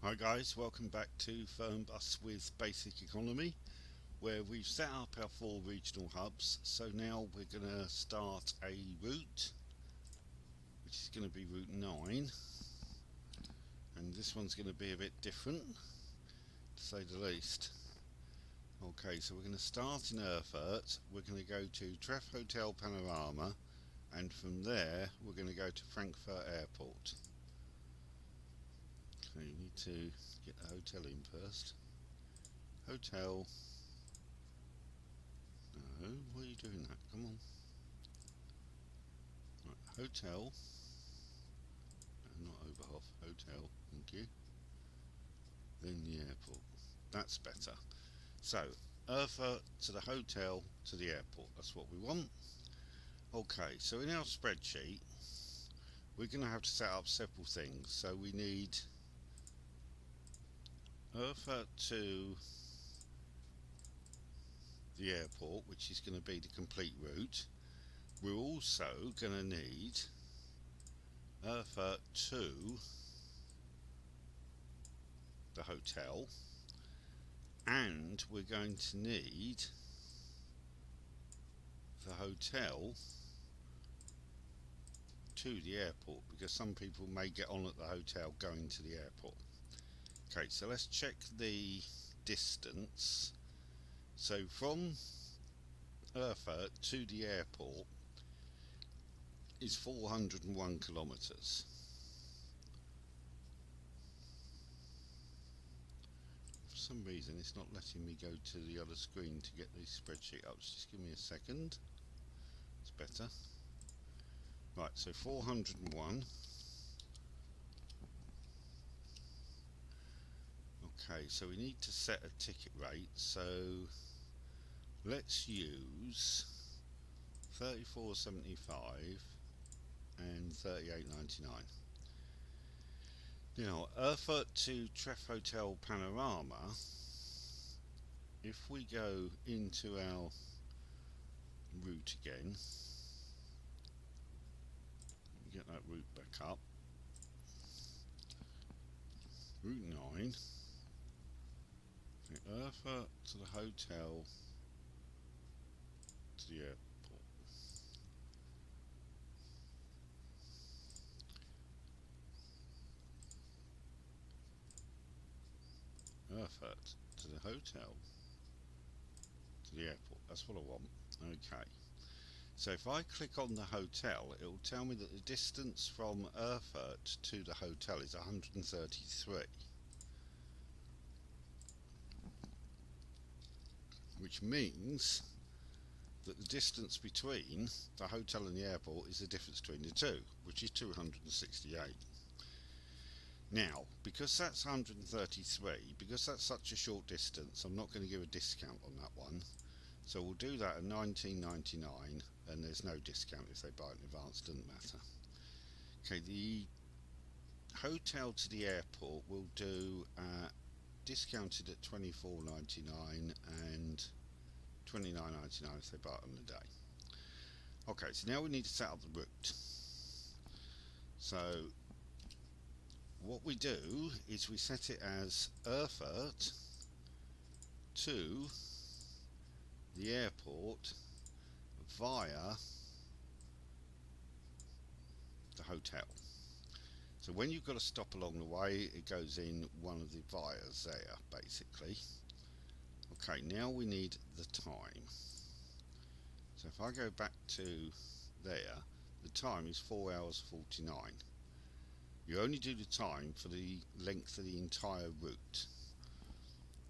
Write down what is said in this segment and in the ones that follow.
Hi guys, welcome back to Fernbus with Basic Economy, where we've set up our 4 regional hubs. So now we're going to start a route, which is going to be Route 9, and this one's going to be a bit different, to say the least. Okay, so we're going to start in Erfurt, we're going to go to Treff Hotel Panorama, and from there we're going to go to Frankfurt Airport. Okay, you need to get the hotel in first. Hotel. No, why are you doing that? Come on. Right, hotel. No, not Oberhof. Hotel. Thank you. Then the airport. That's better. So, Erfurt to the hotel to the airport. That's what we want. Okay, so in our spreadsheet, we're going to have to set up several things. So we need Erfurt to the airport, which is going to be the complete route. We're also going to need Erfurt to the hotel, and we're going to need the hotel to the airport, because some people may get on at the hotel going to the airport. Okay, so let's check the distance. So from Erfurt to the airport is 401 kilometres. For some reason it's not letting me go to the other screen to get the spreadsheet up. Just give me a second. It's better. Right, so 401. Okay, so we need to set a ticket rate, so let's use 34.75 and 38.99. Now, Erfurt to Treff Hotel Panorama, if we go into our route again, get that route back up, Route 9, Erfurt to the hotel to the airport. Erfurt to the hotel to the airport. That's what I want. Okay. So if I click on the hotel, it will tell me that the distance from Erfurt to the hotel is 133. Which means that the distance between the hotel and the airport is the difference between the two, which is 268. Now, because that's 133, because that's such a short distance, I'm not going to give a discount on that one. So we'll do that at $19.99, and there's no discount if they buy it in advance, doesn't matter. Okay, the hotel to the airport will do discounted at $24.99 and $29.99 if they buy it on the day. Okay, so now we need to set up the route. So what we do is we set it as Erfurt to the airport via the hotel. So when you've got to stop along the way, it goes in one of the vias there, basically. Okay, now we need the time. So if I go back to there, the time is 4 hours 49. You only do the time for the length of the entire route.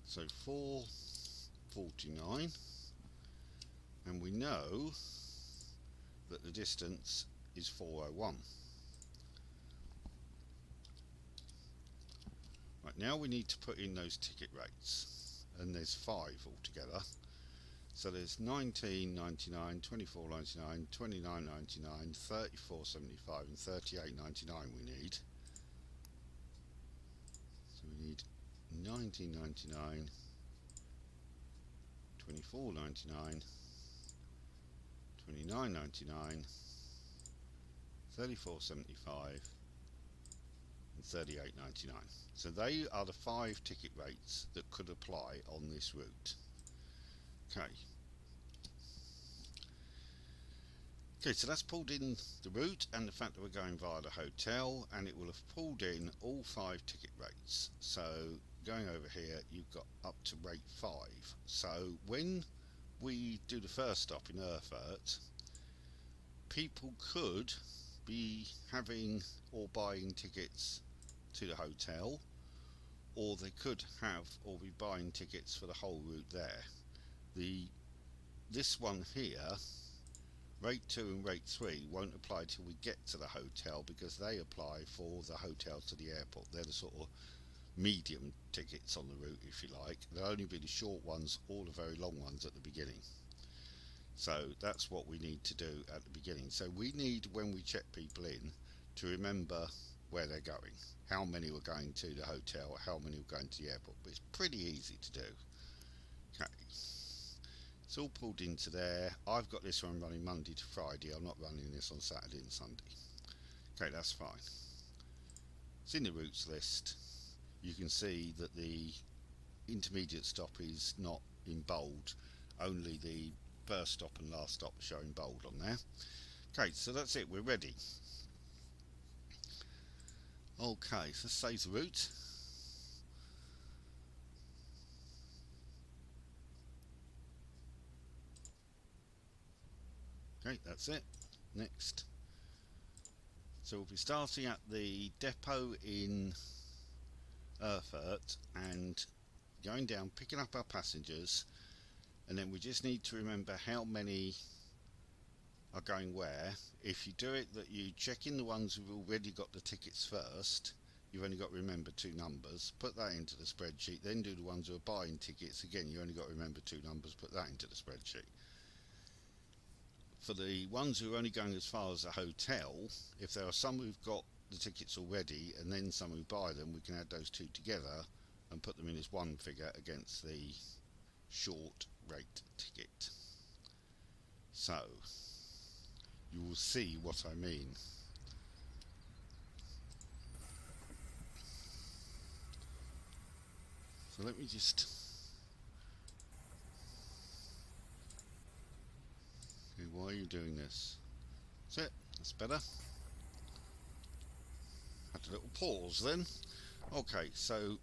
So 4:49, and we know that the distance is 401. Right, now we need to put in those ticket rates, and there's 5 altogether. So there's $19.99, $24.99, $29.99, $34.75 and $38.99 we need. So we need $19.99, $24.99, $29.99, $34.75 and $38.99. So they are the 5 ticket rates that could apply on this route. Okay. Okay, so that's pulled in the route and the fact that we're going via the hotel, and it will have pulled in all 5 ticket rates. So going over here, you've got up to rate 5. So when we do the first stop in Erfurt, people could be having or buying tickets to the hotel, or they could have or be buying tickets for the whole route there. This one here, rate 2 and rate 3, won't apply till we get to the hotel, because they apply for the hotel to the airport. They're the sort of medium tickets on the route, if you like. There'll only be the short ones or the very long ones at the beginning. So that's what we need to do at the beginning. So we need, when we check people in, to remember where they're going, how many were going to the hotel, how many were going to the airport. But it's pretty easy to do. Okay, it's all pulled into there. I've got this one running Monday to Friday. I'm not running this on Saturday and Sunday. Okay, that's fine. It's in the routes list. You can see that the intermediate stop is not in bold, only the first stop and last stop showing bold on there. Okay, so that's it, we're ready. Okay, so let's save the route. Okay, that's it. Next. So we'll be starting at the depot in Erfurt and going down, picking up our passengers, and then we just need to remember how many are going where. If you do it that you check in the ones who've already got the tickets first, you've only got to remember 2 numbers, put that into the spreadsheet, then do the ones who are buying tickets, again you only got to remember 2 numbers, put that into the spreadsheet. For the ones who are only going as far as the hotel, if there are some who've got the tickets already and then some who buy them, we can add those 2 together and put them in as one figure against the short rate ticket. So you will see what I mean. So let me just... Okay, why are you doing this? That's it, that's better. Had a little pause then. Okay, so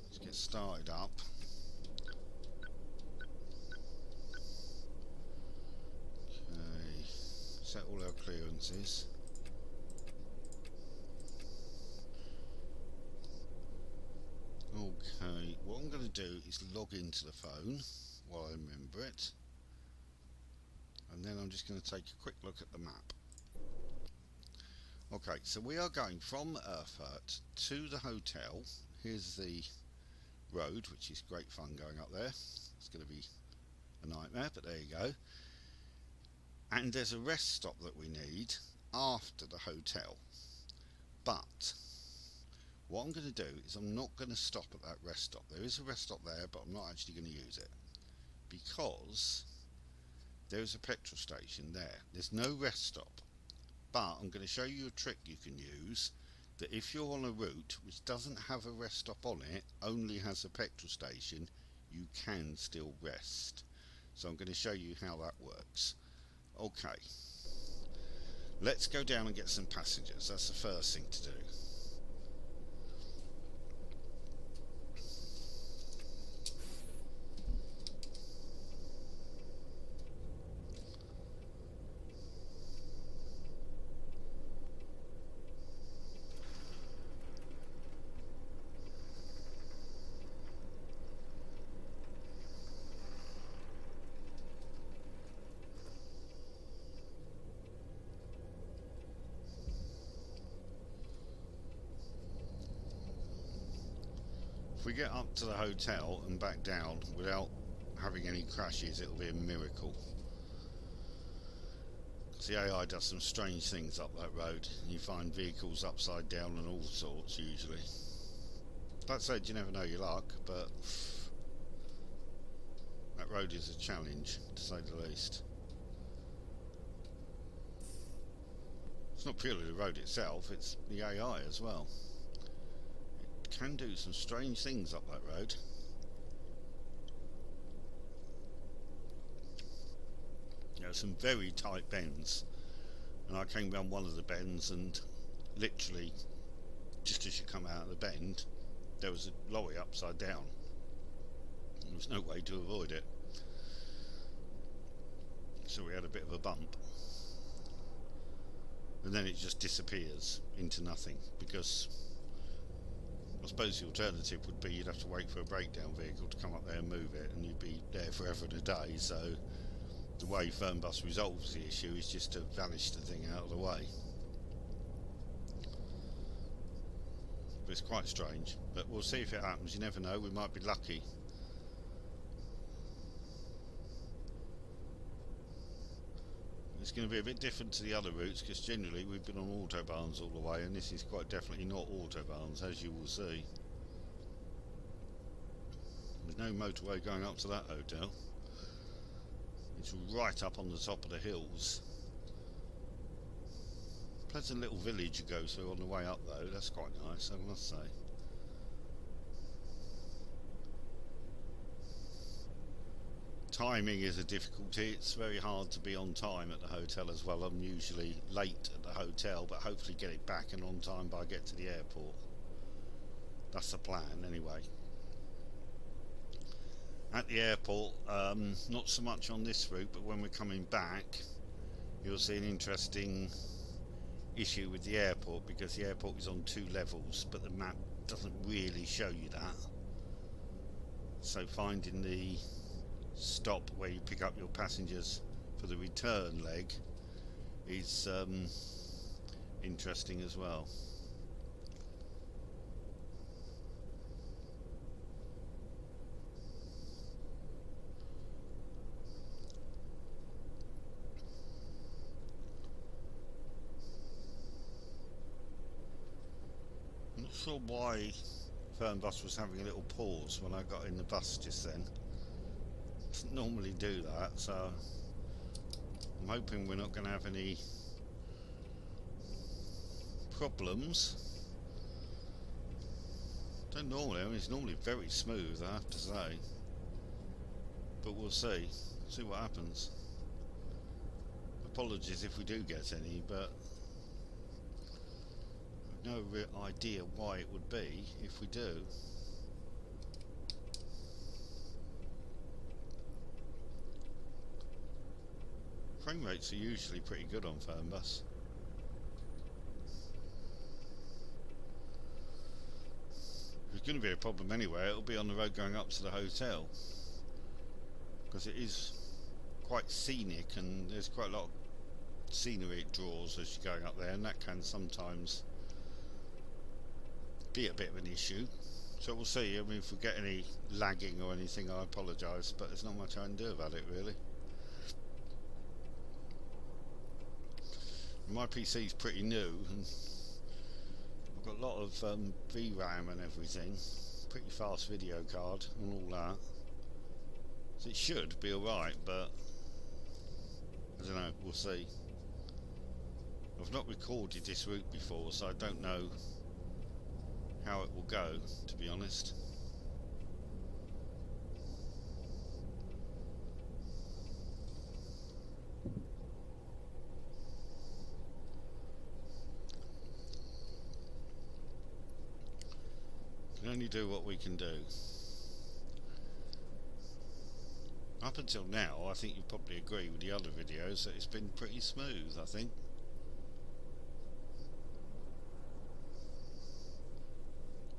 let's get started up. Okay, set all our clearances. Okay, what I'm going to do is log into the phone while I remember it, and then I'm just going to take a quick look at the map. Okay, so we are going from Erfurt to the hotel. Here's the road, which is great fun going up there. It's going to be a nightmare, but there you go. And there's a rest stop that we need after the hotel. But what I'm going to do is I'm not going to stop at that rest stop. There is a rest stop there, but I'm not actually going to use it, because there's a petrol station there. There's no rest stop. But I'm going to show you a trick you can use, that if you're on a route which doesn't have a rest stop on it, only has a petrol station, you can still rest. So I'm going to show you how that works. Okay, let's go down and get some passengers. That's the first thing to do. If we get up to the hotel and back down without having any crashes, it'll be a miracle. The AI does some strange things up that road. You find vehicles upside down and all sorts usually. That said, you never know your luck, but that road is a challenge, to say the least. It's not purely the road itself, it's the AI as well. It can do some strange things up that road. There are some very tight bends, and I came round one of the bends, and literally just as you come out of the bend there was a lorry upside down. There was no way to avoid it, so we had a bit of a bump, and then it just disappears into nothing, because I suppose the alternative would be you'd have to wait for a breakdown vehicle to come up there and move it, and you'd be there forever and a day. So the way Fernbus resolves the issue is just to vanish the thing out of the way. But it's quite strange, but we'll see if it happens. You never know, we might be lucky. It's going to be a bit different to the other routes, because generally we've been on autobahns all the way, and this is quite definitely not autobahns, as you will see. There's no motorway going up to that hotel. It's right up on the top of the hills. Pleasant little village you go through on the way up though, that's quite nice, I must say. Timing is a difficulty. It's very hard to be on time at the hotel as well. I'm usually late at the hotel, but hopefully get it back and on time by I get to the airport. That's the plan anyway. At the airport, not so much on this route, but when we're coming back you'll see an interesting issue with the airport, because the airport is on 2 levels, but the map doesn't really show you that. So finding the stop where you pick up your passengers for the return leg is interesting as well. I'm not sure why Fernbus was having a little pause when I got in the bus just then. Doesn't normally do that, so I'm hoping we're not going to have any problems. Don't normally, I mean, it's normally very smooth, I have to say, but we'll see what happens. Apologies if we do get any, but I've no real idea why it would be if we do. Frame rates are usually pretty good on Fernbus. If there's going to be a problem anyway, it'll be on the road going up to the hotel, because it is quite scenic and there's quite a lot of scenery it draws as you're going up there, and that can sometimes be a bit of an issue. So we'll see. I mean, if we get any lagging or anything, I apologise, but there's not much I can do about it really. My PC's pretty new, and I've got a lot of VRAM and everything, pretty fast video card and all that, so it should be alright, but I don't know, we'll see. I've not recorded this route before, so I don't know how it will go, to be honest. Can only do what we can do. Up until now, I think you probably agree with the other videos that it's been pretty smooth, I think.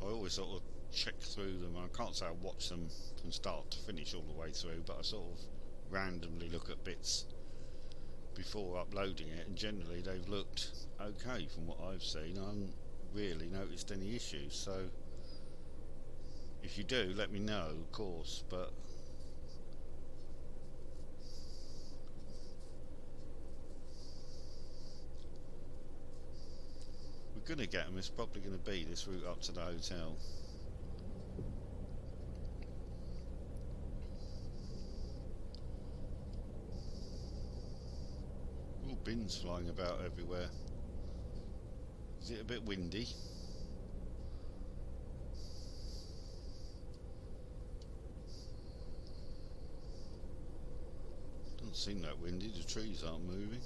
I always sort of check through them. I can't say I watch them from start to finish all the way through, but I sort of randomly look at bits before uploading it, and generally they've looked okay from what I've seen. I haven't really noticed any issues, so if you do, let me know, of course, but we're going to get them. It's probably going to be this route up to the hotel. All bins flying about everywhere. Is it a bit windy? Doesn't seem that windy, the trees aren't moving.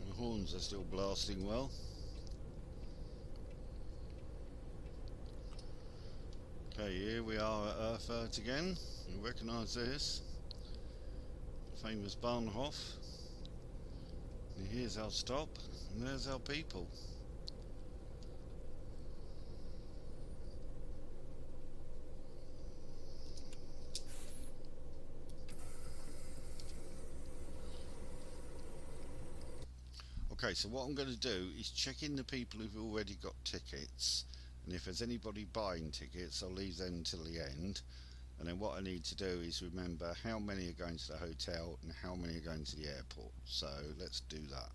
The horns are still blasting well. Okay, here we are at Erfurt again. You recognise this. Famous Bahnhof. And here's our stop, and there's our people. Okay, so what I'm going to do is check in the people who've already got tickets, and if there's anybody buying tickets, I'll leave them till the end. And then what I need to do is remember how many are going to the hotel and how many are going to the airport. So let's do that.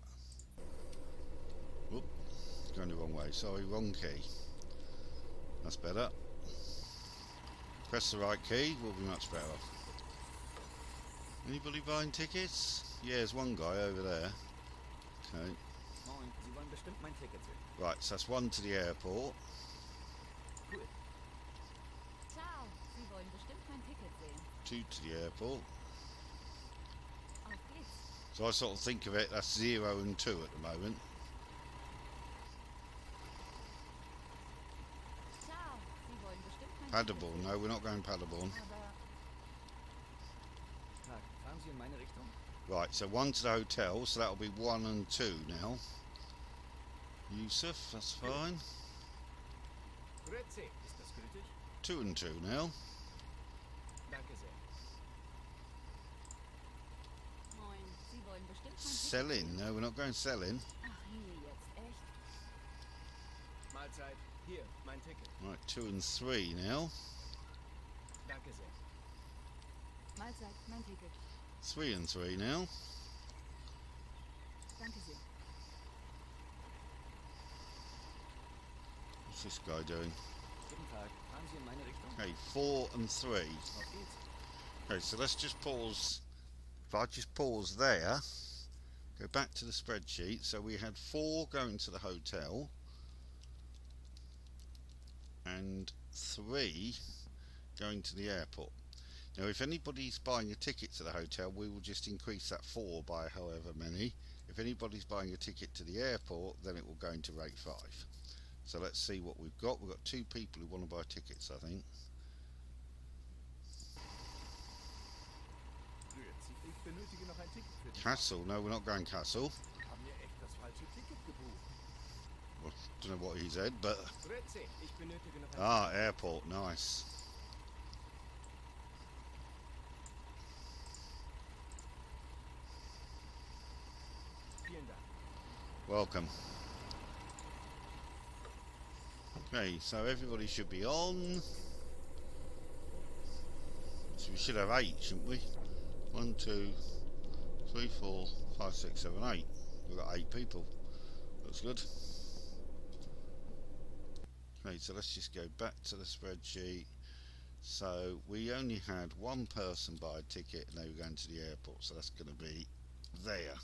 Whoop, it's going the wrong way. Sorry, wrong key. That's better. Press the right key, will be much better. Anybody buying tickets? Yeah, there's one guy over there. Okay. Sie wollen bestimmt mein Ticket sehen. Right, so that's one to the airport. Cool. Ciao, Sie wollen bestimmt mein Ticket sehen. Two to the airport. Auf geht's. So I sort of think of it, that's 0 and 2 at the moment. Ciao, Sie wollen bestimmt mein Ticket Paderborn, sehen. no, we're not going Paderborn. Aber Tag, fahren Sie in meine Richtung? Right, so one to the hotel, so that'll be 1 and 2 now. Yusuf, that's fine. Grüezi, ist das gültig? 2 and 2 now. Danke sehr. moin, Sie wollen bestimmt mein Ticket Selling, sehen. no, we're not going selling. Ach, hier jetzt, echt? Mahlzeit, hier, mein Ticket. Right, 2 and 3 now. Danke sehr. Mahlzeit, mein Ticket. 3 and 3 now. Danke sehr. What's this guy doing? Guten Tag, fahren Sie in meine Richtung? Okay, 4 and 3. Auf geht's. Okay, so let's just pause. If I just pause there, go back to the spreadsheet. So we had 4 going to the hotel and 3 going to the airport. Now, if anybody's buying a ticket to the hotel, we will just increase that 4 by however many. If anybody's buying a ticket to the airport, then it will go into rate 5. So let's see what we've got. We've got 2 people who want to buy tickets, I think. Grüezi, ich benötige noch ein Ticket für die Castle, no, we're not going Castle. Fahrt. Haben wir echt das falsche Ticket gebucht? Well, don't know what he said, but Grüezi, ich benötige noch ein airport, nice. Ticket. Vielen Dank. Welcome. Okay, so everybody should be on. So we should have 8, shouldn't we? 1, 2, 3, 4, 5, 6, 7, 8. We've got 8 people. Looks good. Okay, so let's just go back to the spreadsheet. So we only had one person buy a ticket and they were going to the airport, so that's going to be there.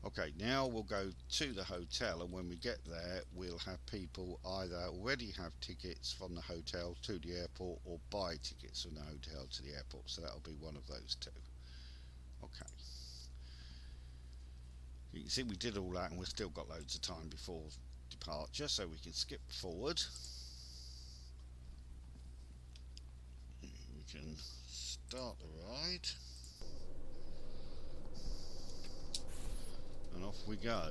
Okay, now we'll go to the hotel, and when we get there we'll have people either already have tickets from the hotel to the airport or buy tickets from the hotel to the airport, so that'll be one of those 2. Okay, you can see we did all that and we've still got loads of time before departure, so we can skip forward. We can start the ride. And off we go.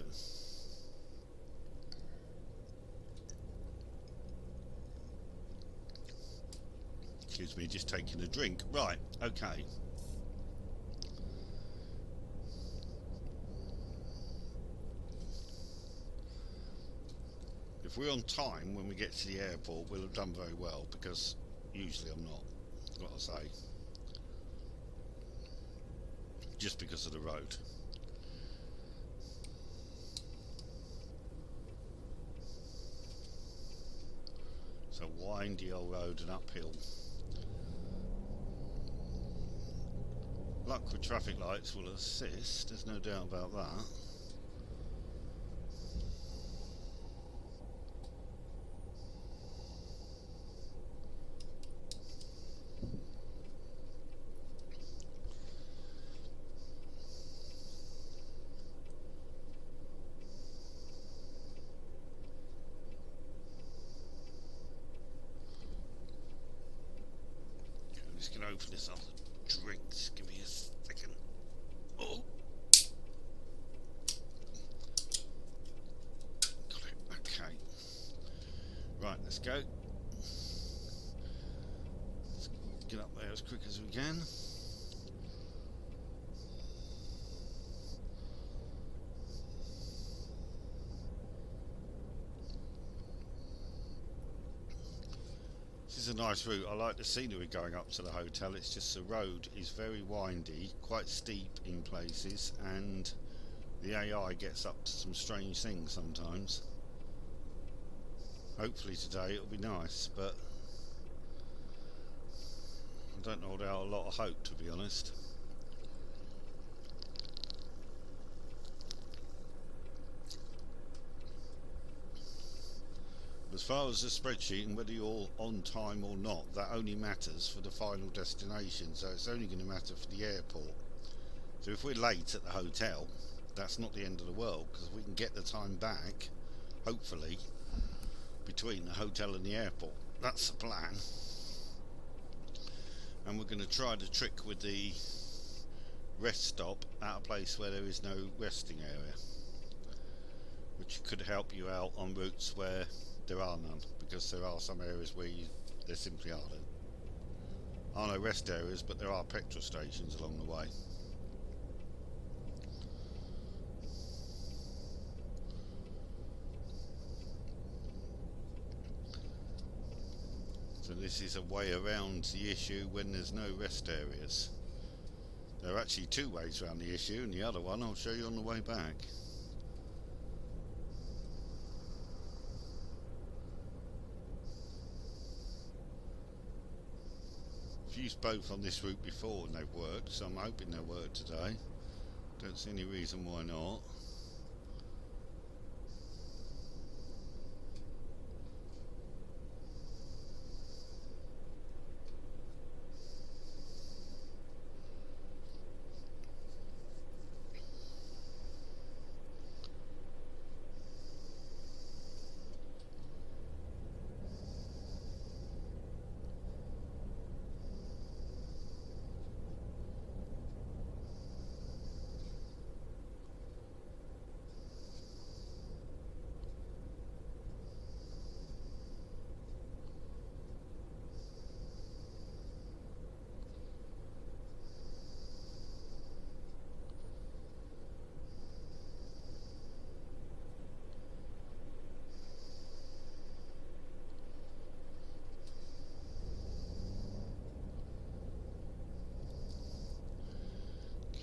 Excuse me, just taking a drink. Right, okay. If we're on time when we get to the airport, we'll have done very well, because usually I'm not, got to say, just because of the road. It's a windy old road and uphill. Luck with traffic lights will assist, there's no doubt about that. I'm just going to open this other drinks. Give me a second. Oh! Got it. Okay. Right, let's go. Let's get up there as quick as we can. This is a nice route. I like the scenery going up to the hotel. It's just the road is very windy, quite steep in places, and the AI gets up to some strange things sometimes. Hopefully today it'll be nice, but I don't hold out a lot of hope, to be honest. As far as the spreadsheet and whether you're on time or not, that only matters for the final destination, so it's only going to matter for the airport. So if we're late at the hotel, that's not the end of the world, because if we can get the time back, hopefully, between the hotel and the airport, that's the plan. And we're going to try the trick with the rest stop at a place where there is no resting area, which could help you out on routes where there are none, because there are some areas where there simply aren't. Are no rest areas, but there are petrol stations along the way. So this is a way around the issue when there's no rest areas. There are actually two ways around the issue, and the other one I'll show you on the way back. I've used both on this route before and they've worked, so I'm hoping they'll work today. Don't see any reason why not.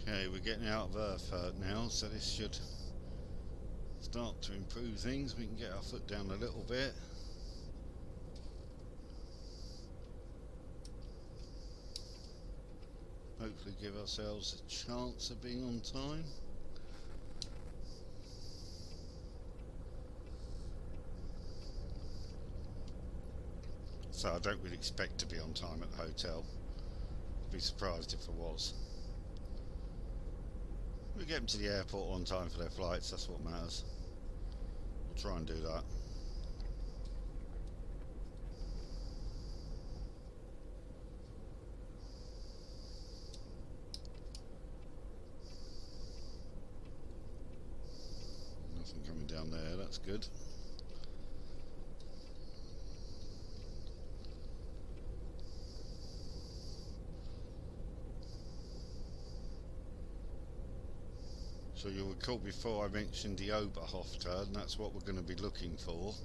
Okay, we're getting out of Erfurt now, so this should start to improve things. We can get our foot down a little bit. Hopefully give ourselves a chance of being on time. So I don't really expect to be on time at the hotel. I'd be surprised if I was. We get them to the airport on time for their flights, that's what matters. We'll try and do that. Nothing coming down there, that's good. So you'll recall before I mentioned the Oberhof turn, that's what we're going to be looking for.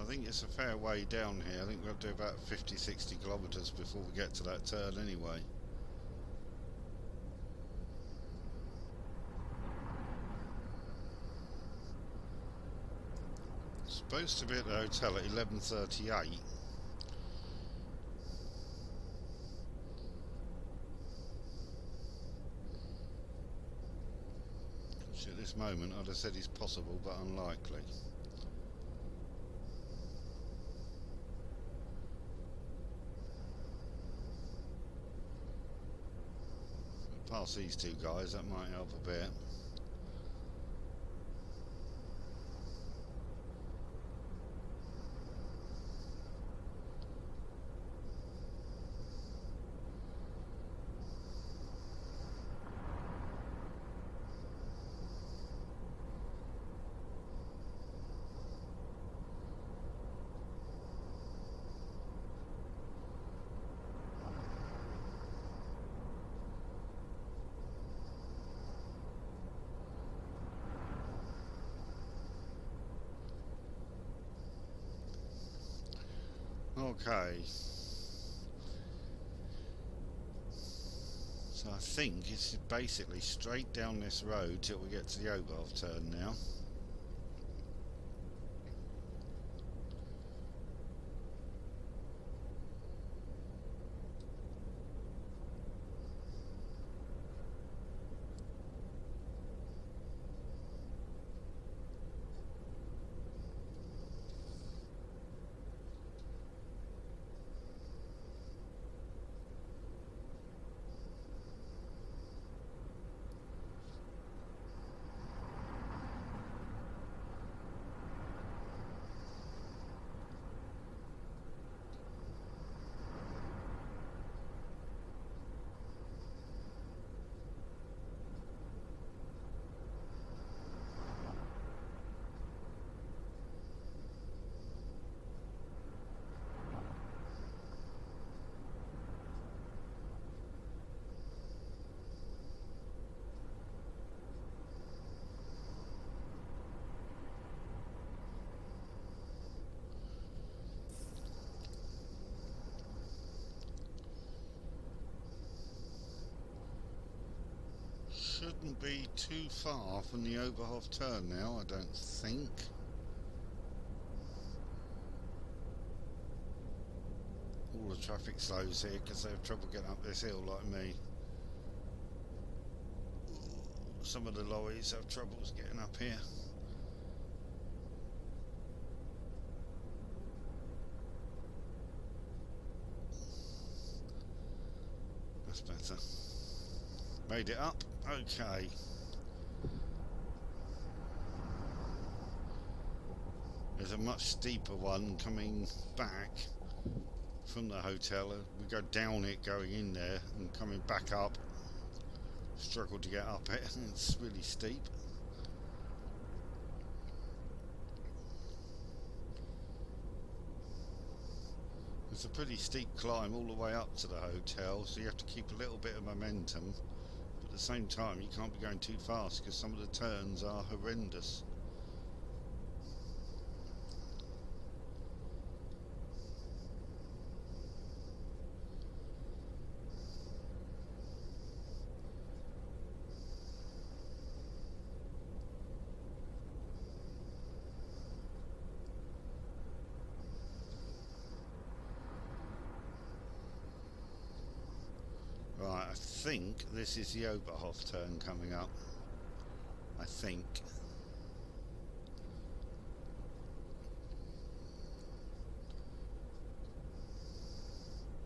think it's a fair way down here. I think we'll do about 50-60 kilometres before we get to that turn anyway. Supposed to be at the hotel at 11:38. Which at this moment I'd have said is possible but unlikely. Past these two guys, that might help a bit. Okay, so I think it's basically straight down this road till we get to the Oberhof turn now. Shouldn't be too far from the Oberhof turn now, I don't think. All the traffic slows here because they have trouble getting up this hill like me. Some of the lorries have troubles getting up here. That's better. Made it up. Okay. There's a much steeper one coming back from the hotel. We go down it going in there and coming back up. Struggle to get up it. It's really steep. It's a pretty steep climb all the way up to the hotel, so you have to keep a little bit of momentum. But at the same time, you can't be going too fast because some of the turns are horrendous. Right, I think this is the Oberhof turn coming up. I think.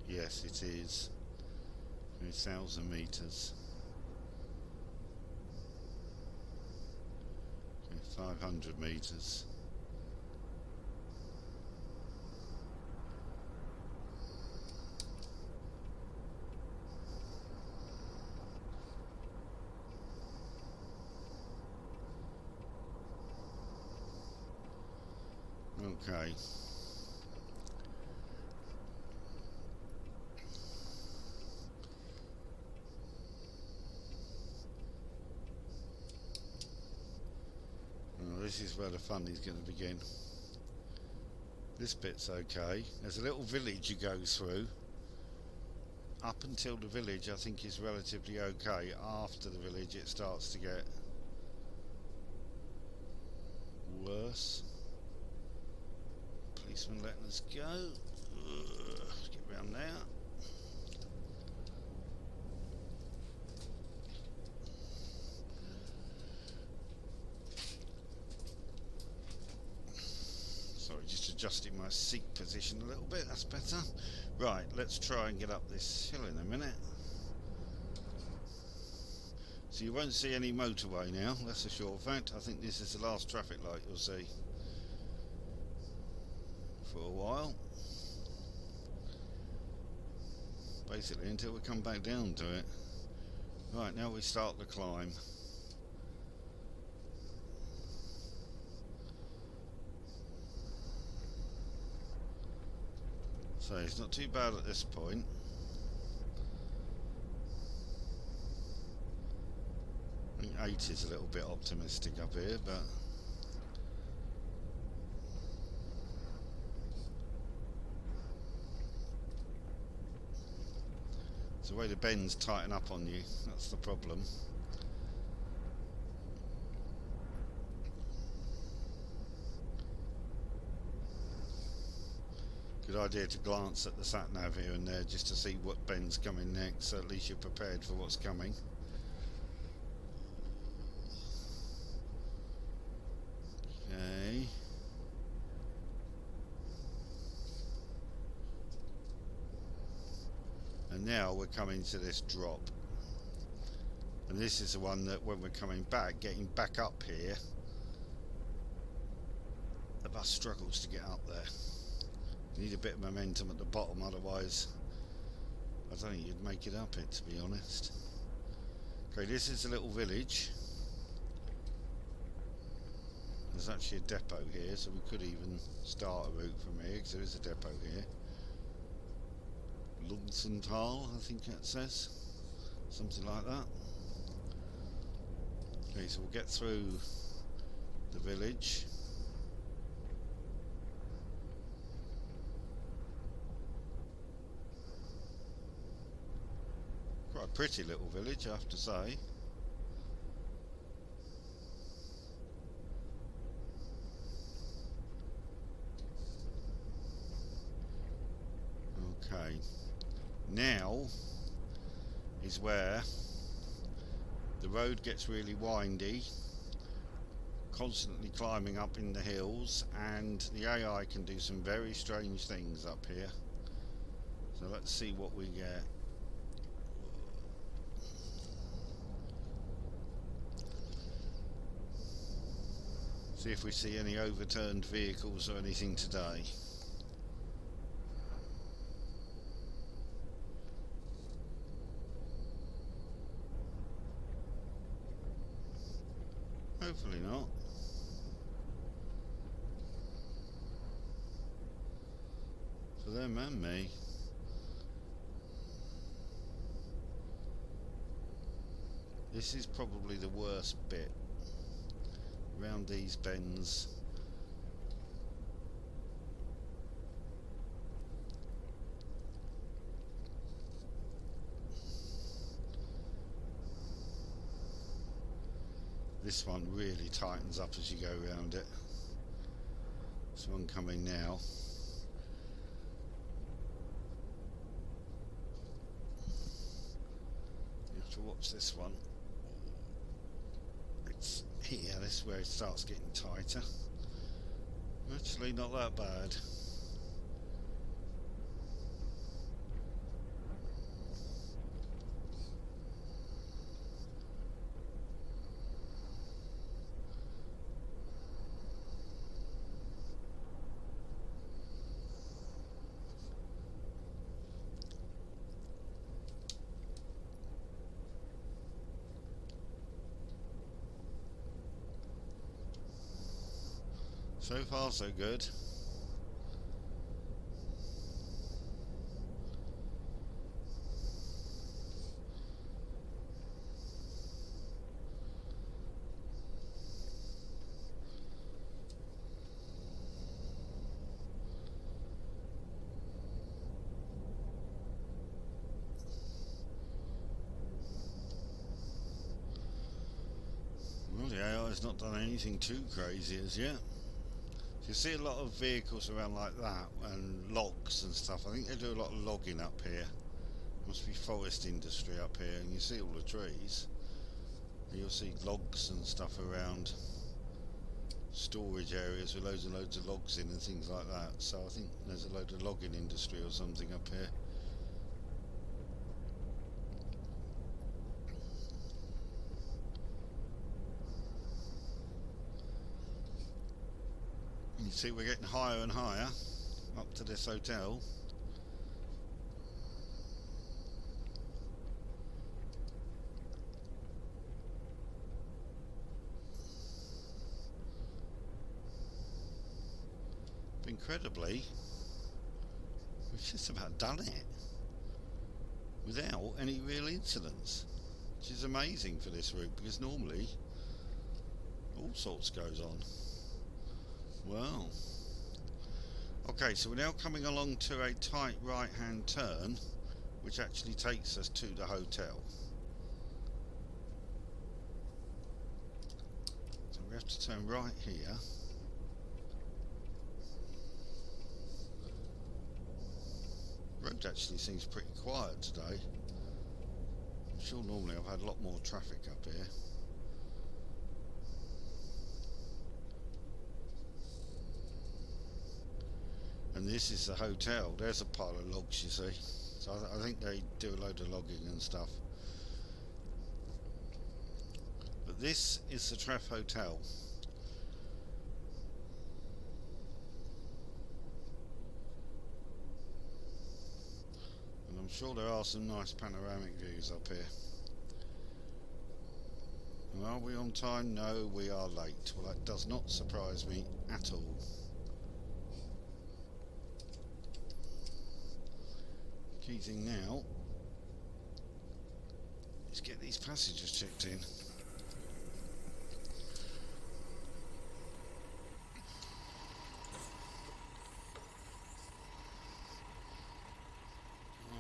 Yes, it is. 3,000 meters. 500 meters. Okay. Well, this is where the fun is going to begin. This bit's okay. There's a little village you go through. Up until the village I think is relatively okay. After the village it starts to get worse. Policeman letting us go. Let's get round there. Sorry, just adjusting my seat position a little bit, that's better. Right, let's try and get up this hill in a minute. So you won't see any motorway now, that's a sure fact. I think this is the last traffic light you'll see for a while. Basically until we come back down to it. Right, now we start the climb. So it's not too bad at this point. I think 8 is a little bit optimistic up here, but it's the way the bends tighten up on you, that's the problem. Good idea to glance at the sat nav here and there just to see what bend's coming next, so at least you're prepared for what's coming. Okay. And now we're coming to this drop. And this is the one that when we're coming back, getting back up here, the bus struggles to get up there. You need a bit of momentum at the bottom, otherwise I don't think you'd make it up it, to be honest. Okay, this is a little village. There's actually a depot here, so we could even start a route from here, because there is a depot here. Lundsenthal, I think it says. Something like that. Okay, so we'll get through the village. Quite a pretty little village, I have to say. Okay, now is where the road gets really windy, constantly climbing up in the hills, and the AI can do some very strange things up here. So let's see what we get. See if we see any overturned vehicles or anything today. Hopefully not. For them and me. This is probably the worst bit. Around these bends. This one really tightens up as you go around it. This one coming now. You have to watch this one. It's here, this is where it starts getting tighter. Actually not that bad. So far so good. guy's not done anything too crazy as yet. You see a lot of vehicles around like that and logs and stuff. I think they do a lot of logging up here. Must be forest industry up here, and you see all the trees. You'll see logs and stuff around, storage areas with loads and loads of logs in and things like that. So I think there's a load of logging industry or something up here. You see we're getting higher and higher up to this hotel. Incredibly, we've just about done it without any real incidents, which is amazing for this route, because normally all sorts goes on. Well, okay, so we're now coming along to a tight right hand turn which actually takes us to the hotel. So we have to turn right here. Road actually seems pretty quiet today. I'm sure normally I've had a lot more traffic up here. And this is the hotel. There's a pile of logs, you see. So I think they do a load of logging and stuff. But this is the Treff Hotel. And I'm sure there are some nice panoramic views up here. And are we on time? No, we are late. Well, that does not surprise me at all. Key thing now is get these passengers checked in.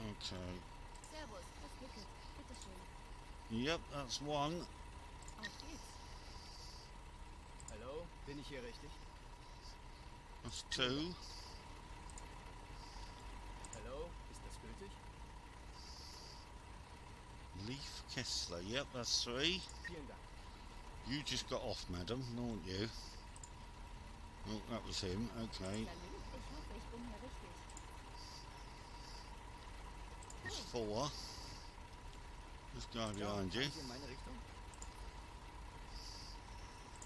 Okay. Servus, das Ticket. Bitteschön. Yep, that's one. Auf geht's. Hallo, bin ich hier richtig? That's two. Hallo, ist das gültig? Leaf Kessler. Yep, that's three. Vielen Dank. You just got off, madam, weren't you? Oh, that was him. Okay. Salut, ich hoffe, ich bin hier richtig. That's four. This guy behind you. Fahren Sie in meine Richtung?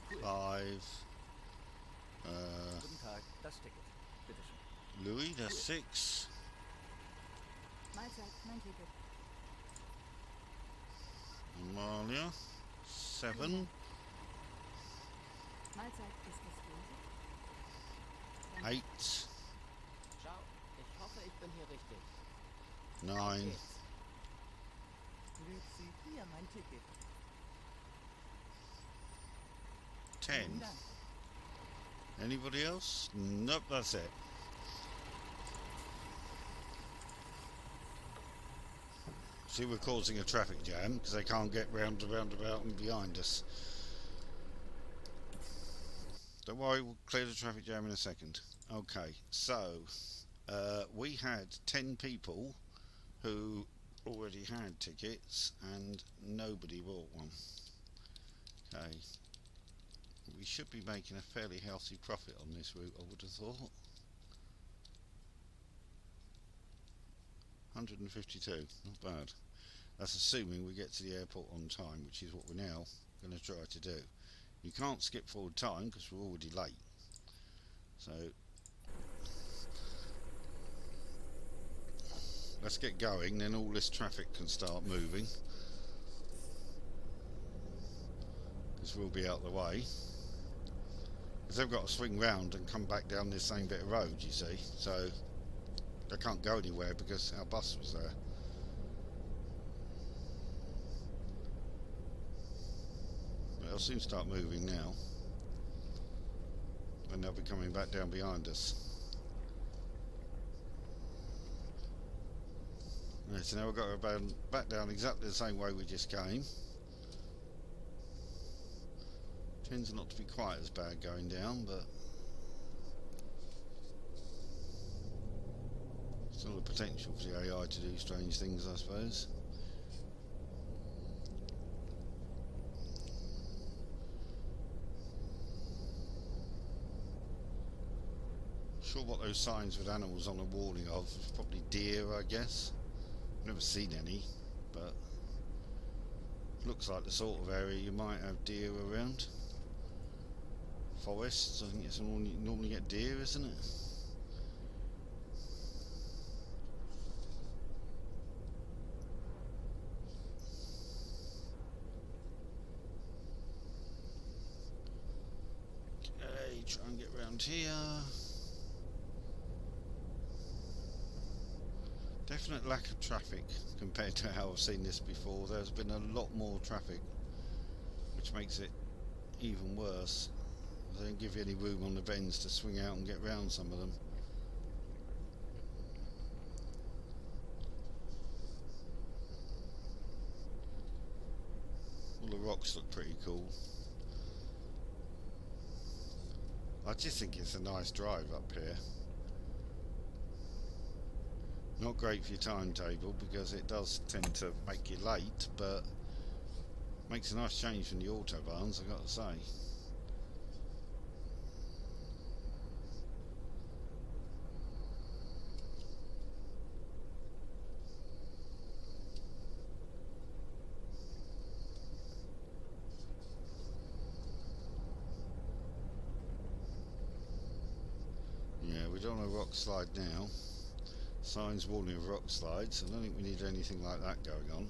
Cool. Five. Guten Tag, das Ticket. Bitteschön. Louis, that's six. Mahlzeit, mein Ticket. Amalia, seven. Mahlzeit, ist das gültig? Eight. Ciao, ich hoffe, ich bin hier richtig. Nine. Grüezi, hier mein Ticket. Ten. Vielen Dank. Anybody else? Nope, that's it. See, we're causing a traffic jam because they can't get round about and behind us. Don't worry, we'll clear the traffic jam in a second. Okay, so we had 10 people who already had tickets and nobody bought one. Okay, we should be making a fairly healthy profit on this route, I would have thought. 152, not bad. That's assuming we get to the airport on time, which is what we're now going to try to do. You can't skip forward time because we're already late. So let's get going, then all this traffic can start moving. Because we'll be out the way. Because they've got to swing round and come back down this same bit of road, you see. So they can't go anywhere because our bus was there. But they'll soon start moving now. And they'll be coming back down behind us. Right, so now we've got to go back down exactly the same way we just came. Tends not to be quite as bad going down, but still a potential for the AI to do strange things, I suppose. Sure what those signs with animals on are warning of. It's probably deer, I guess. Never seen any, but looks like the sort of area you might have deer around. Forests, I think it's normally get deer, isn't it? Okay, try and get round here. Definite lack of traffic compared to how I've seen this before. There's been a lot more traffic, which makes it even worse. They don't give you any room on the bends to swing out and get round some of them. All the rocks look pretty cool. I just think it's a nice drive up here. Not great for your timetable because it does tend to make you late, but makes a nice change from the autobahns, I've got to say. Yeah, we're on a rock slide now. Signs warning of rock slides. I don't think we need anything like that going on.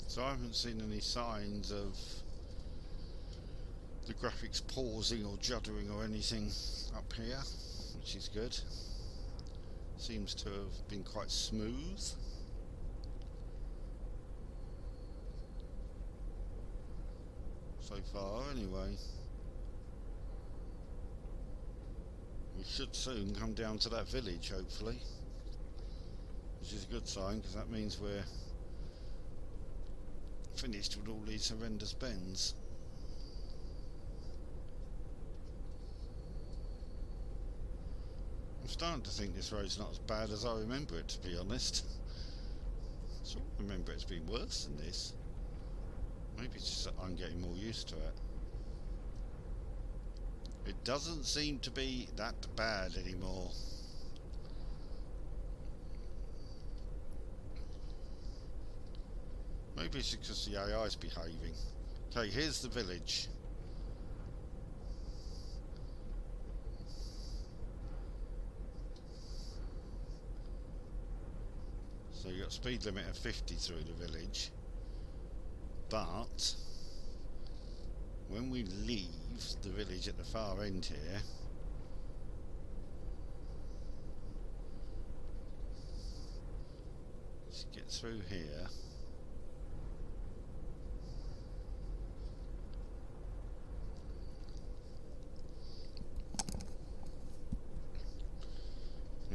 So I haven't seen any signs of the graphics pausing or juddering or anything up here, which is good. Seems to have been quite smooth. So far, anyway. We should soon come down to that village, hopefully. Which is a good sign, because that means we're finished with all these horrendous bends. I'm starting to think this road's not as bad as I remember it, to be honest. I sort of remember it's been worse than this. Maybe it's just that I'm getting more used to it. It doesn't seem to be that bad anymore. Maybe it's because the AI's behaving. Okay, here's the village. So you've got speed limit of 50 through the village. But when we leave the village at the far end here, let's get through here.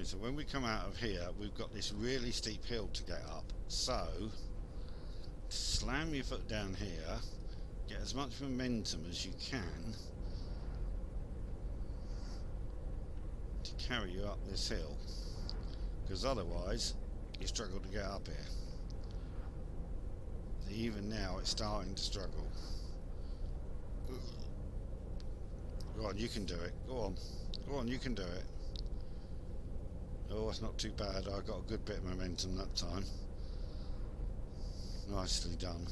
So when we come out of here, we've got this really steep hill to get up. So slam your foot down here, get as much momentum as you can to carry you up this hill, because otherwise you struggle to get up here. Even now it's starting to struggle. Go on, you can do it. Go on, you can do it. Oh, it's not too bad. I got a good bit of momentum that time. Nicely done.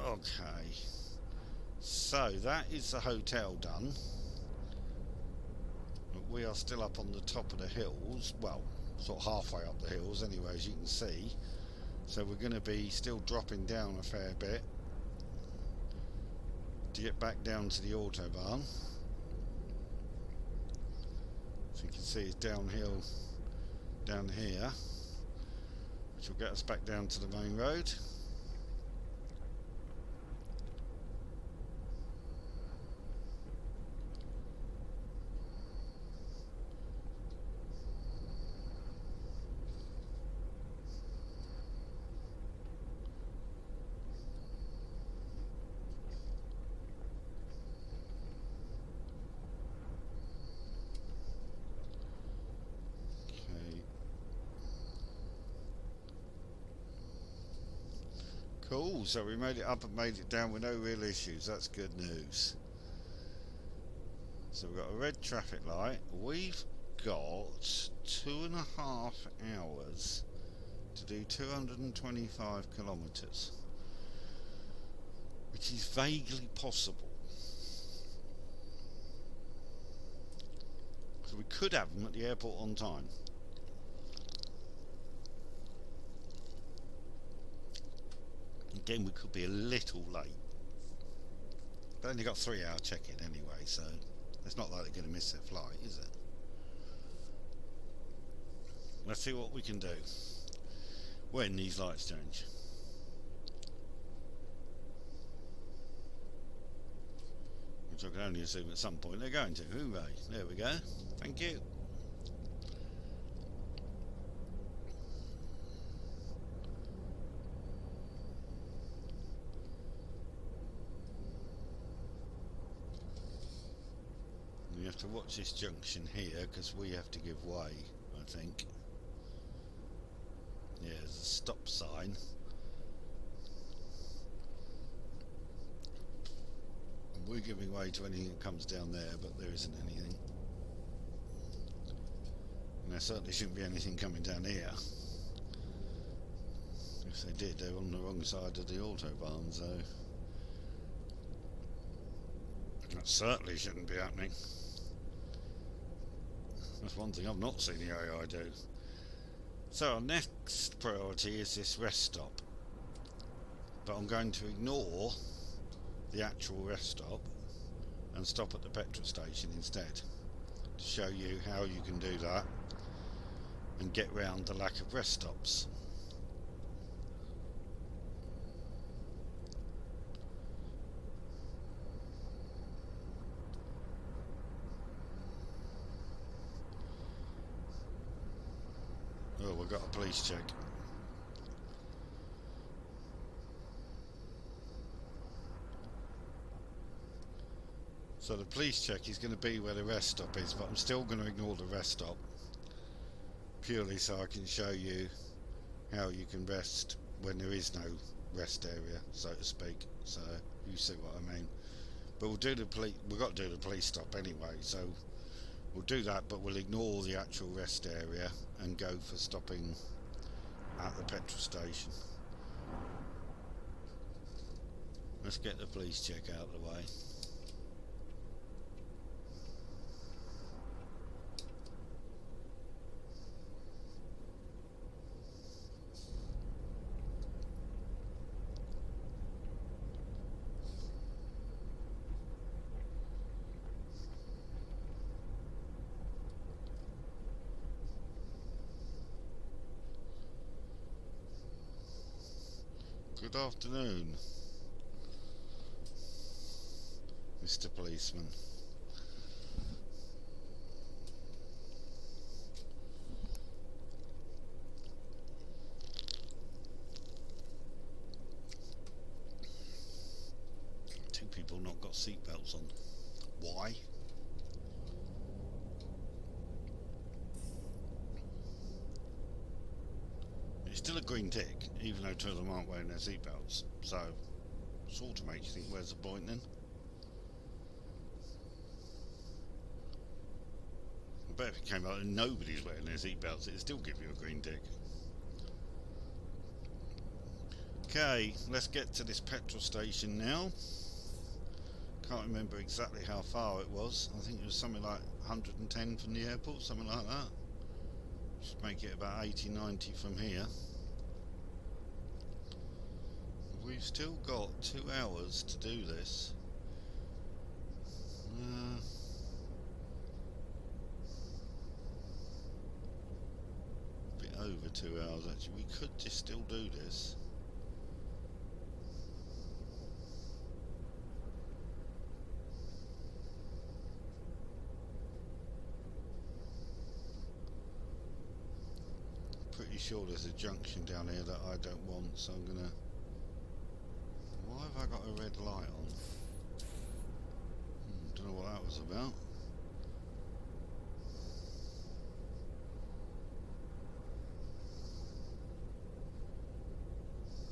Okay. So that is the hotel done. We are still up on the top of the hills, well, sort of halfway up the hills anyway, as you can see. So we're going to be still dropping down a fair bit to get back down to the autobahn. So you can see it's downhill down here, which will get us back down to the main road. Cool, so we made it up and made it down with no real issues. That's good news. So we've got a red traffic light. We've got 2.5 hours to do 225 kilometres, which is vaguely possible. So we could have them at the airport on time. Again, we could be a little late, but only got 3-hour check-in anyway, so it's not like they're going to miss their flight, is it? Let's see what we can do when these lights change. Which I can only assume at some point they're going to. Hooray! There we go. Thank you. You have to watch this junction here because we have to give way, I think. Yeah, there's a stop sign. And we're giving way to anything that comes down there, but there isn't anything. And there certainly shouldn't be anything coming down here. If they did, they're on the wrong side of the autobahn, so that certainly shouldn't be happening. That's one thing I've not seen the AI do. So our next priority is this rest stop, but I'm going to ignore the actual rest stop and stop at the petrol station instead to show you how you can do that and get round the lack of rest stops. Oh, we've got a police check. So the police check is going to be where the rest stop is, but I'm still going to ignore the rest stop purely so I can show you how you can rest when there is no rest area, so to speak. So you see what I mean. But we'll do the we've got to do the police stop anyway, so we'll do that, but we'll ignore the actual rest area and go for stopping at the petrol station. Let's get the police check out of the way. Good afternoon, Mr. Policeman. Two people not got seatbelts on. Why? It's still a green tick, even though two of them aren't wearing their seatbelts. So, sort of makes you think, where's the point then? I bet if it came out and nobody's wearing their seatbelts, it'd still give you a green tick. Okay, let's get to this petrol station now. Can't remember exactly how far it was. I think it was something like 110 from the airport, something like that. Should make it about 80-90 from here. We've still got 2 hours to do this. A bit over 2 hours actually. We could just still do this. Pretty sure there's a junction down here that I don't want, so I'm gonna... Why have I got a red light on? Don't know what that was about.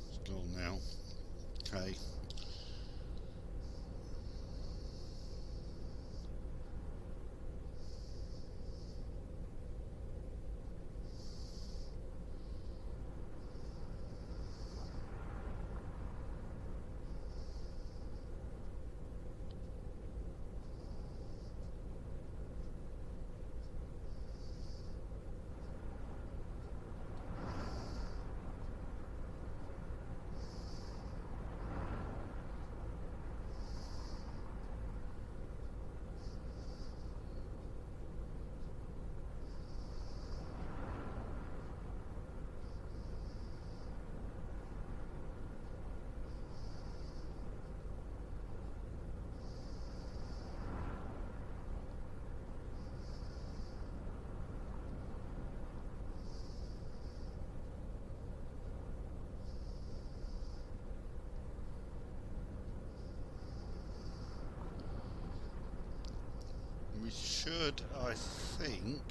It's gone now. Okay. We should, I think,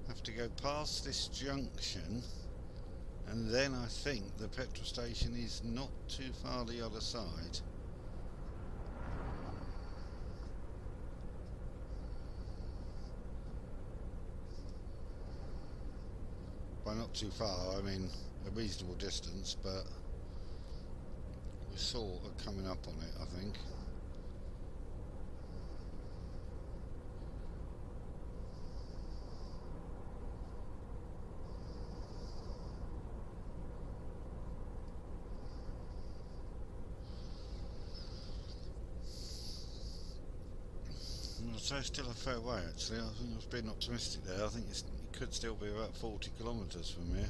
have to go past this junction, and then I think the petrol station is not too far the other side. By not too far, I mean a reasonable distance, but we're sort of coming up on it, I think. So it's still a fair way actually. I think I was being optimistic there. I think it could still be about 40 kilometres from here.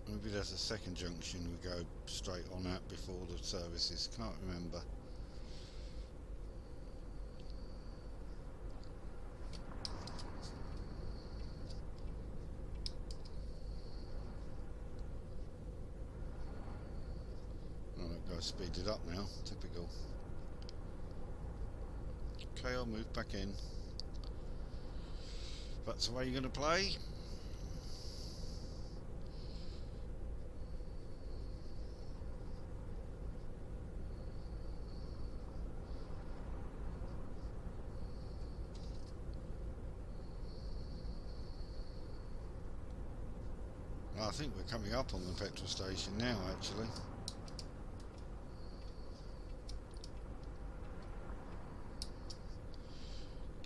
Maybe there's a second junction we go straight on at before the services. Can't remember. Speed it up now, typical. Okay, I'll move back in. That's the way you're going to play. I think we're coming up on the petrol station now actually.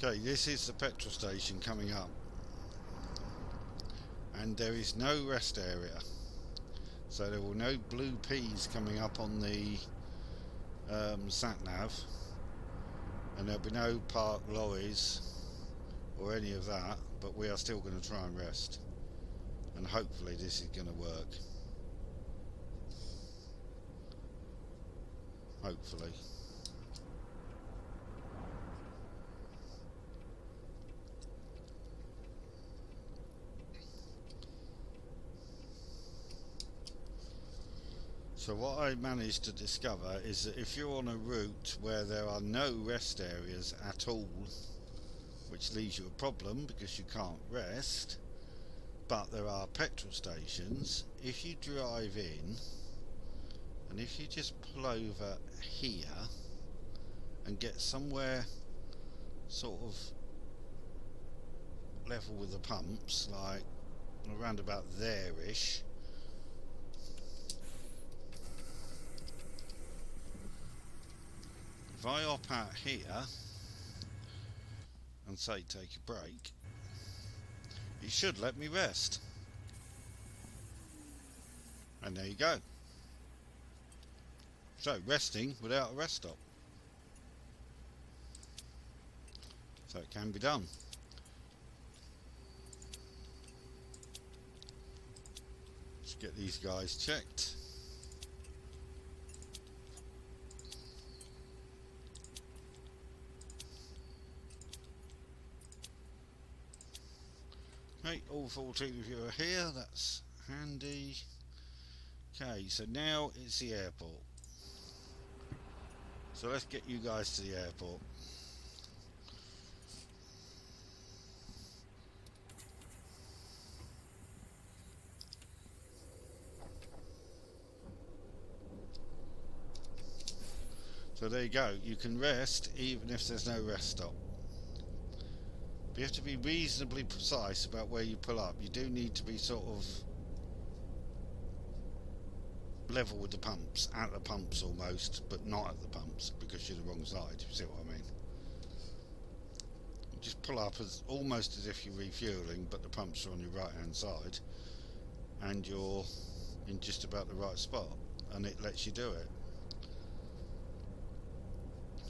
Okay, this is the petrol station coming up, and there is no rest area, so there will no blue P's coming up on the sat-nav, and there'll be no parked lorries or any of that, but we are still going to try and rest, and hopefully this is going to work. Hopefully. So what I managed to discover is that if you're on a route where there are no rest areas at all, which leaves you a problem because you can't rest, but there are petrol stations, if you drive in and if you just pull over here and get somewhere sort of level with the pumps, like around about there-ish, I op out here and say take a break, it should let me rest. And there you go. So, resting without a rest stop. So it can be done. Let's get these guys checked. Okay, all 14 of you are here, that's handy. Okay, so now it's the airport. So let's get you guys to the airport. So there you go, you can rest even if there's no rest stop. But you have to be reasonably precise about where you pull up. You do need to be sort of level with the pumps, at the pumps almost, but not at the pumps because you're the wrong side, if you see what I mean. You just pull up as almost as if you're refueling, but the pumps are on your right hand side and you're in just about the right spot, and it lets you do it.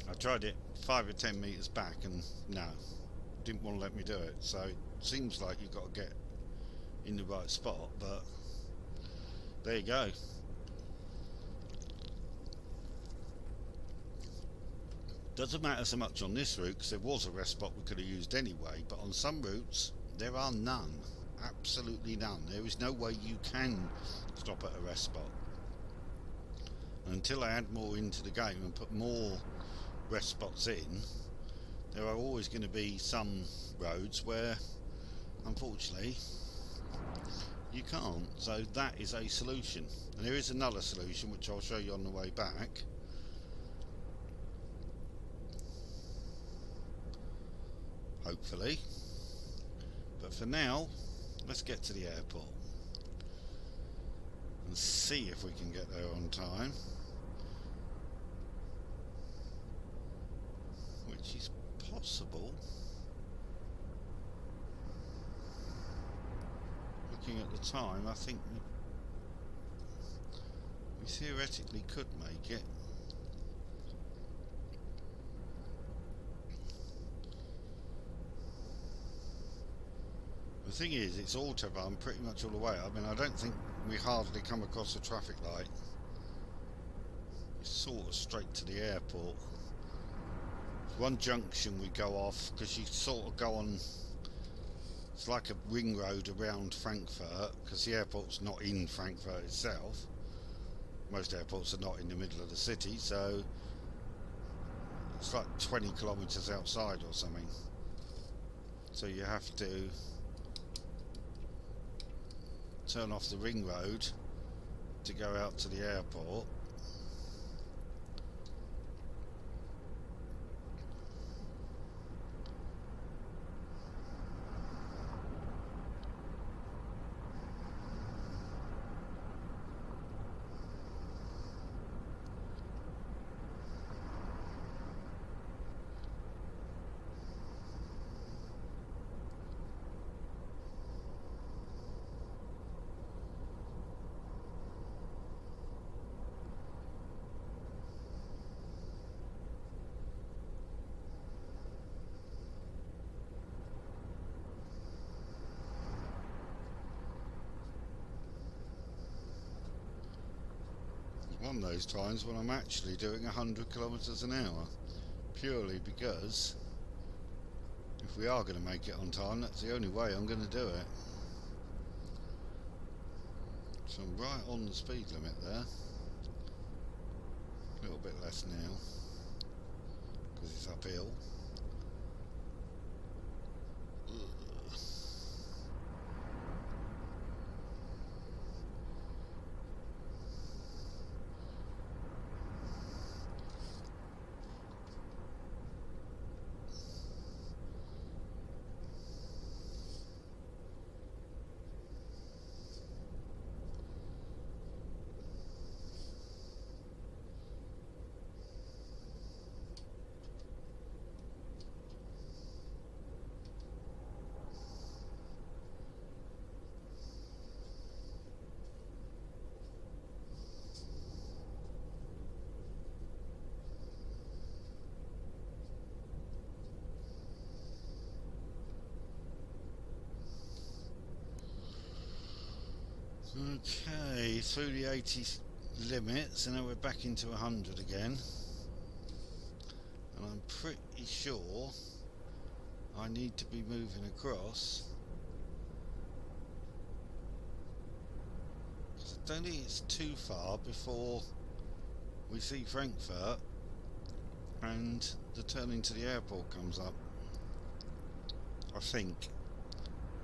I tried it 5 or 10 metres back and no, didn't want to let me do it. So it seems like you've got to get in the right spot, but there you go. Doesn't matter so much on this route because there was a rest spot we could have used anyway, but on some routes there are none, absolutely none. There is no way you can stop at a rest spot. And until I add more into the game and put more rest spots in, there are always going to be some roads where unfortunately you can't. So that is a solution, and there is another solution which I'll show you on the way back. Hopefully, but for now let's get to the airport and see if we can get there on time, which is possible. Looking at the time, I think we theoretically could make it. The thing is, it's autobahn pretty much all the way. I mean, I don't think we hardly come across a traffic light. It's sort of straight to the airport. One junction we go off because you sort of go on, it's like a ring road around Frankfurt because the airport's not in Frankfurt itself. Most airports are not in the middle of the city, so it's like 20 kilometres outside or something. So you have to turn off the ring road to go out to the airport. One of those times when I'm actually doing 100 kilometres an hour, purely because if we are going to make it on time, that's the only way I'm going to do it. So I'm right on the speed limit there, a little bit less now because it's uphill. Okay, through the 80 limits, and now we're back into 100 again. And I'm pretty sure I need to be moving across. I don't think it's too far before we see Frankfurt and the turning to the airport comes up. I think.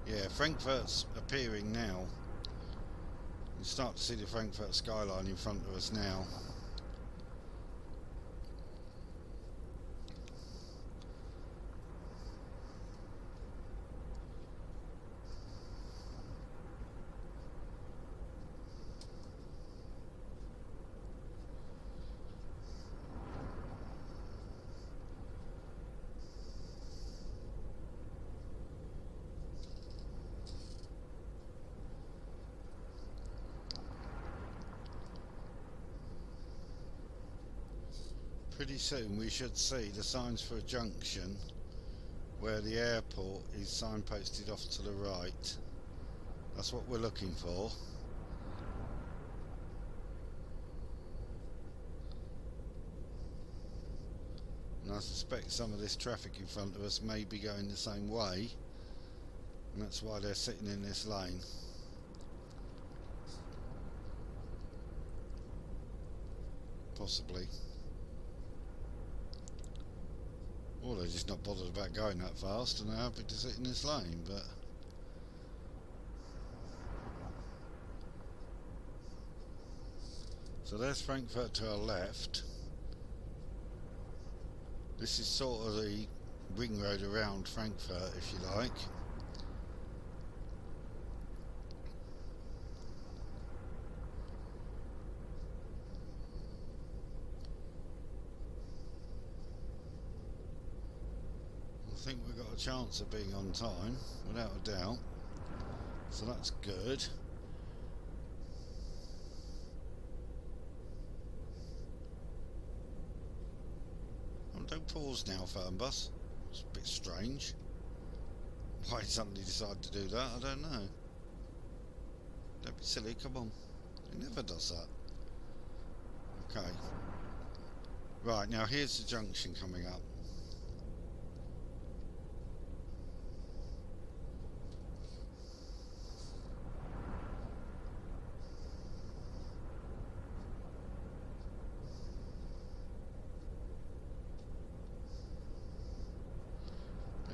Yeah, Frankfurt's appearing now. You start to see the Frankfurt skyline in front of us now. Pretty soon we should see the signs for a junction where the airport is signposted off to the right. That's what we're looking for. And I suspect some of this traffic in front of us may be going the same way, and that's why they're sitting in this lane. Possibly. Or they're just not bothered about going that fast and they're happy to sit in this lane, but so there's Frankfurt to our left. This is sort of the ring road around Frankfurt, if you like. I think we've got a chance of being on time, without a doubt. So that's good. Oh, don't pause now, Fernbus. It's a bit strange. Why suddenly decide to do that, I don't know. Don't be silly, come on. It never does that. Okay. Right, now here's the junction coming up.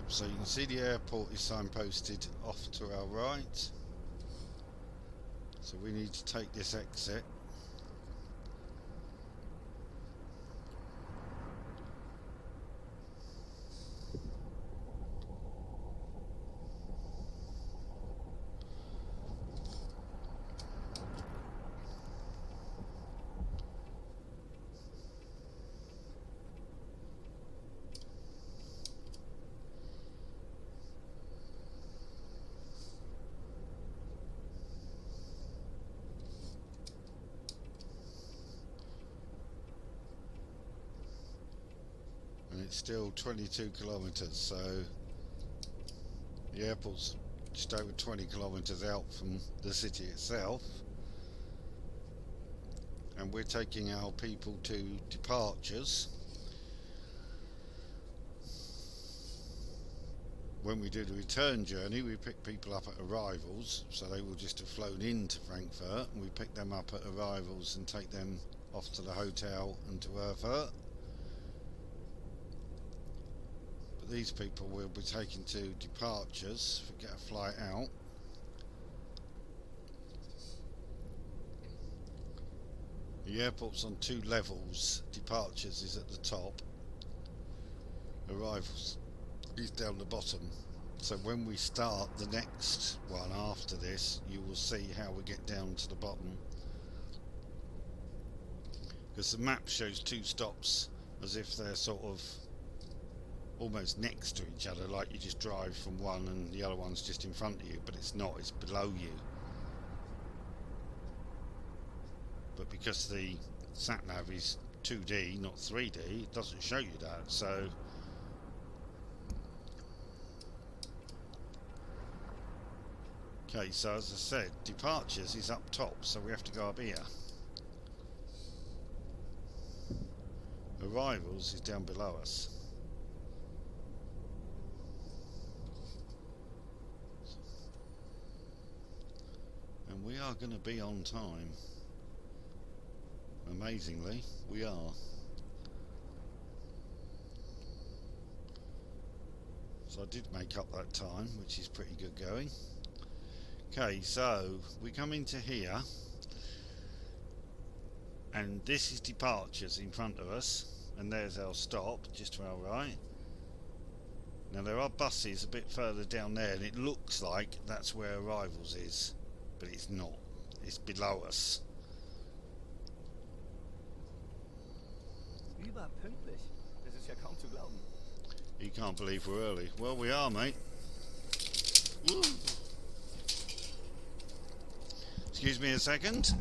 So you can see the airport is signposted off to our right. So we need to take this exit. It's still 22 kilometres, so the airport's just over 20 kilometres out from the city itself, and we're taking our people to departures. When we do the return journey, we pick people up at arrivals, so they will just have flown into Frankfurt, and we pick them up at arrivals and take them off to the hotel and to Erfurt. These people will be taken to departures if we get a flight out. The airport's on 2 levels. Departures is at the top. Arrivals is down the bottom. So when we start the next one after this, you will see how we get down to the bottom. Because the map shows 2 stops as if they're sort of almost next to each other, like you just drive from one and the other one's just in front of you, but it's not, it's below you. But because the sat-nav is 2D, not 3D, it doesn't show you that, so Okay, so as I said, departures is up top, so we have to go up here. Arrivals is down below us. And we are going to be on time. Amazingly, we are. So I did make up that time, which is pretty good going. Okay, so we come into here, and this is departures in front of us, and there's our stop just to our right. Now there are buses a bit further down there, and it looks like that's where arrivals is, but it's not. It's below us. Überpünktlich. Das ist ja kaum zu glauben. You can't believe we're early. Well, we are, mate. Woo. Excuse me a second.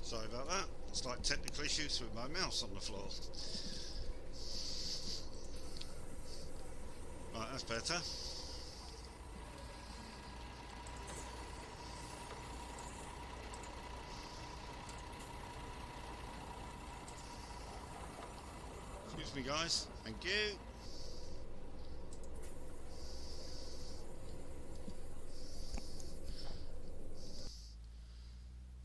Sorry about that. Slight technical issues with my mouse on the floor. Right, that's better. Excuse me, guys. Thank you.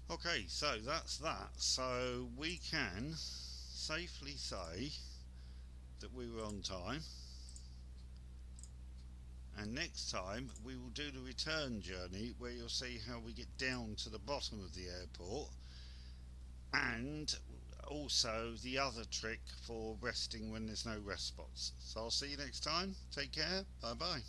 Okay, so that's that. So we can safely say that we were on time. And next time we will do the return journey, where you'll see how we get down to the bottom of the airport, and also the other trick for resting when there's no rest spots. So I'll see you next time. Take care. Bye bye.